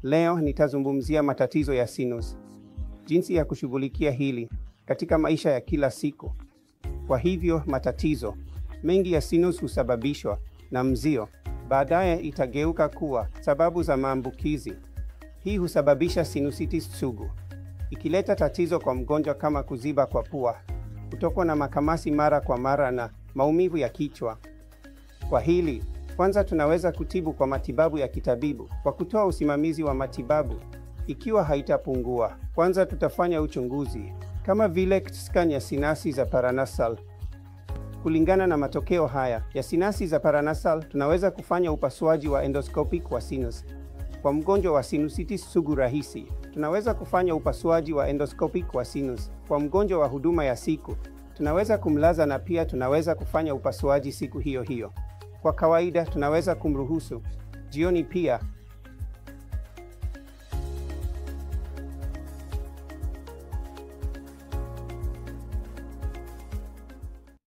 Leo nitazungumzia matatizo ya sinus, jinsi ya kushughulikia hili katika maisha ya kila siku. Kwa hivyo, matatizo mengi ya sinus husababishwa na mzio, baadaye itageuka kuwa sababu za maambukizi. Hii husababisha sinusitis sugu, ikileta tatizo kwa mgonjwa kama kuziba kwa pua, kutokwa na makamasi mara kwa mara na maumivu ya kichwa. Kwa hili, kwanza tunaweza kutibu kwa matibabu ya kitabibu kwa kutoa usimamizi wa matibabu. Ikiwa haitapungua, kwanza tutafanya uchunguzi kama vile CT scan ya sinasi za paranasal. Kulingana na matokeo haya ya sinasi za paranasal, tunaweza kufanya upasuaji wa endoscopic wa sinus. Kwa mgonjwa wa sinusitis sugu rahisi, tunaweza kufanya upasuaji wa endoscopic wa sinus. Kwa mgonjwa wa huduma ya siku, tunaweza kumlaza na pia tunaweza kufanya upasuaji siku hiyo hiyo. Kwa kawaida, tunaweza kumruhusu jioni pia